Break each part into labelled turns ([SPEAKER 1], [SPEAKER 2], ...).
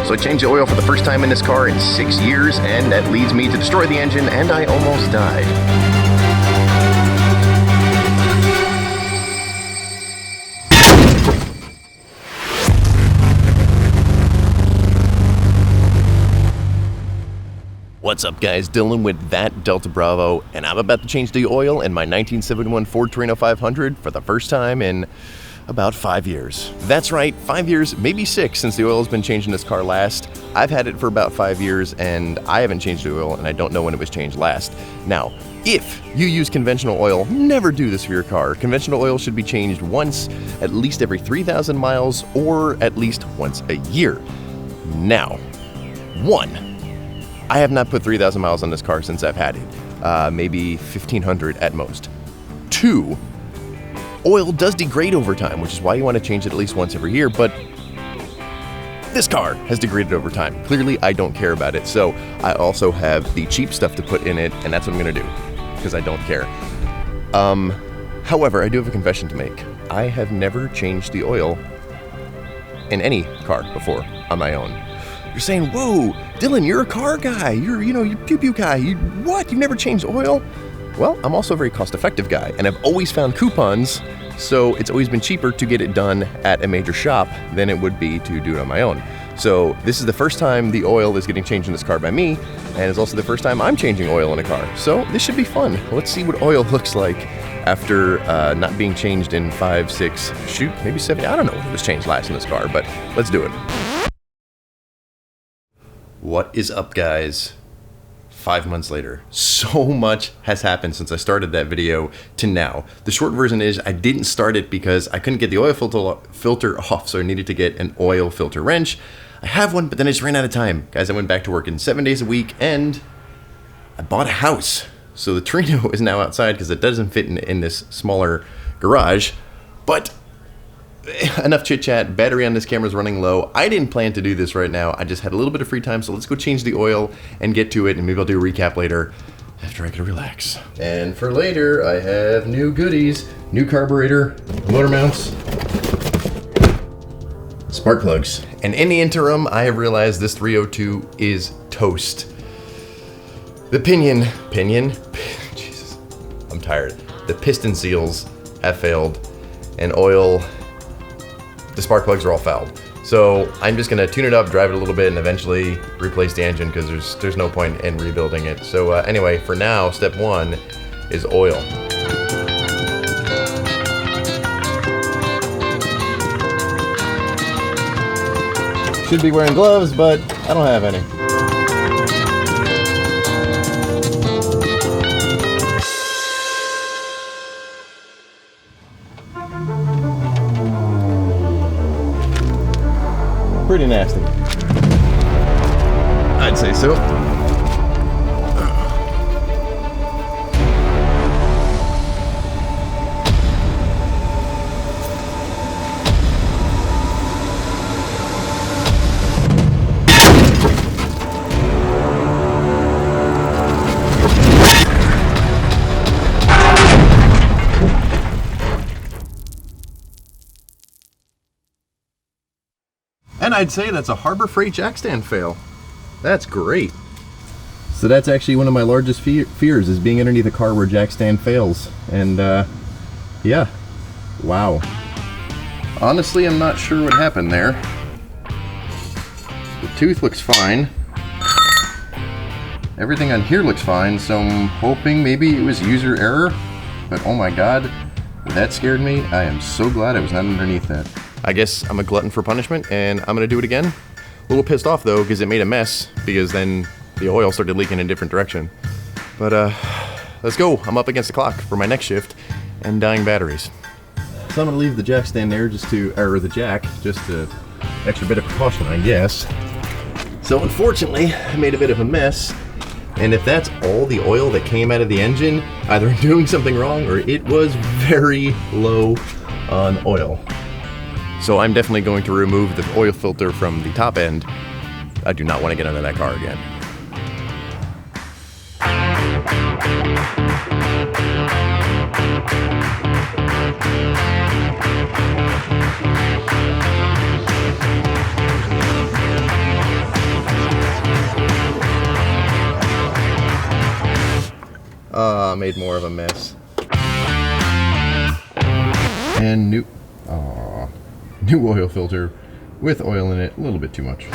[SPEAKER 1] So I changed the oil for the first time in this car in 6 years, and that leads me to destroy the engine, and I almost died. What's up guys, Dylan with That Delta Bravo, and I'm about to change the oil in my 1971 Ford Torino 500 for the first time in about 5 years. That's right, 5 years, maybe 6 since the oil has been changed in this car last. I've had it for about 5 years and I haven't changed the oil and I don't know when it was changed last. Now, if you use conventional oil, never do this for your car. Conventional oil should be changed once, at least every 3,000 miles, or at least once a year. Now, 1. I have not put 3,000 miles on this car since I've had it, maybe 1,500 at most. 2, oil does degrade over time, which is why you want to change it at least once every year, but this car has degraded over time. Clearly, I don't care about it, so I also have the cheap stuff to put in it, and that's what I'm going to do, because I don't care. However, I do have a confession to make. I have never changed the oil in any car before on my own. You're saying, whoa, Dylan, you're a car guy. You're pew-pew guy. What? You've never changed oil? Well, I'm also a very cost-effective guy, and I've always found coupons, so it's always been cheaper to get it done at a major shop than it would be to do it on my own. So this is the first time the oil is getting changed in this car by me, and it's also the first time I'm changing oil in a car. So this should be fun. Let's see what oil looks like after not being changed in 5, 6, shoot, maybe 7. I don't know when it was changed last in this car, but let's do it. What is up, guys? 5 months later. So much has happened since I started that video to now. The short version is I didn't start it because I couldn't get the oil filter off, so I needed to get an oil filter wrench. I have one, but then I just ran out of time. Guys, I went back to working 7 days a week, and I bought a house. So the Torino is now outside because it doesn't fit in this smaller garage, but enough chit chat. Battery on this camera is running low. I didn't plan to do this right now. I just had a little bit of free time, so let's go change the oil and get to it, and maybe I'll do a recap later after I can relax. And for later, I have new goodies, new carburetor, motor mounts, spark plugs. And in the interim, I have realized this 302 is toast. The pinion, Jesus, I'm tired. The piston seals have failed, and oil, the spark plugs are all fouled. So I'm just gonna tune it up, drive it a little bit, and eventually replace the engine because there's no point in rebuilding it. So anyway, for now, step 1 is oil. Should be wearing gloves, but I don't have any. Pretty nasty. I'd say so. And I'd say that's a Harbor Freight jack stand fail. That's great. So that's actually one of my largest fears, is being underneath a car where jack stand fails. And yeah, wow. Honestly, I'm not sure what happened there. The tooth looks fine. Everything on here looks fine, so I'm hoping maybe it was user error. But oh my God, that scared me. I am so glad I was not underneath that. I guess I'm a glutton for punishment, and I'm gonna do it again. A little pissed off though, because it made a mess, because then the oil started leaking in a different direction. But let's go. I'm up against the clock for my next shift, and dying batteries. So I'm gonna leave the jack stand there just to, or the jack, just to extra bit of precaution, I guess. So unfortunately, I made a bit of a mess, and if that's all the oil that came out of the engine, either I'm doing something wrong or it was very low on oil. So I'm definitely going to remove the oil filter from the top end. I do not want to get under that car again. I made more of a mess. And new oil filter with oil in it, a little bit too much.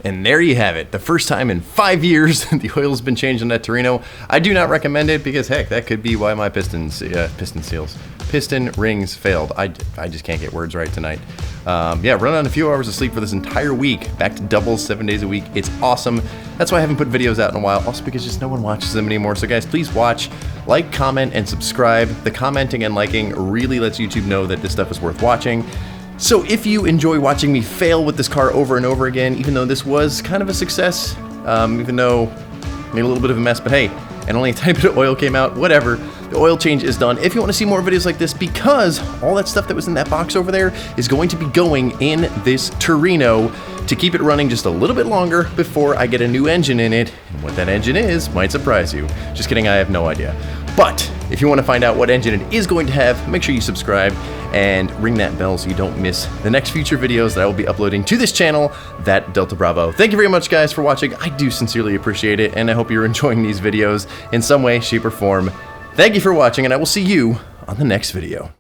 [SPEAKER 1] And there you have it. The first time in 5 years the oil's been changed on that Torino. I do not recommend it because, heck, that could be why my piston rings failed. I just can't get words right tonight. Yeah, run on a few hours of sleep for this entire week. Back to doubles 7 days a week. It's awesome. That's why I haven't put videos out in a while. Also because just no one watches them anymore. So guys, please watch, like, comment, and subscribe. The commenting and liking really lets YouTube know that this stuff is worth watching. So if you enjoy watching me fail with this car over and over again, even though this was kind of a success, even though I made a little bit of a mess, but hey, and only a tiny bit of oil came out, whatever. The oil change is done. If you want to see more videos like this, because all that stuff that was in that box over there is going to be going in this Torino to keep it running just a little bit longer before I get a new engine in it. And what that engine is might surprise you. Just kidding, I have no idea. But if you want to find out what engine it is going to have, make sure you subscribe and ring that bell so you don't miss the next future videos that I will be uploading to this channel, that Delta Bravo. Thank you very much, guys, for watching. I do sincerely appreciate it, and I hope you're enjoying these videos in some way, shape, or form. Thank you for watching, and I will see you on the next video.